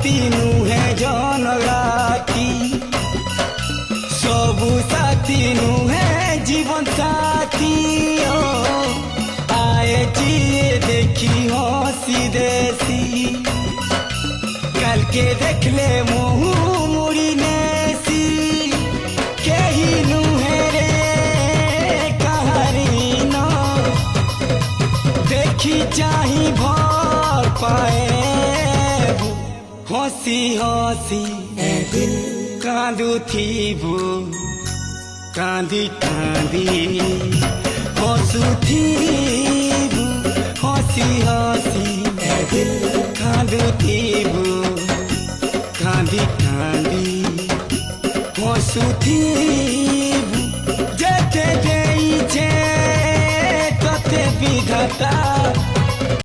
साथी नुहे जन राती सबु साथी नुहे जीवन साथी आए जिए देखी हसी देसी कल के देखले मुँह मुड़ी नेसी केही नुहे रे कहानी न देखी चाही भर पाए हसी हसी कांदू थीबू कांदी कांदी हसू थीबू हसी हसी कांदू थीबू कांदी कांदी हसू थीबू जेते देई छे तते विधाता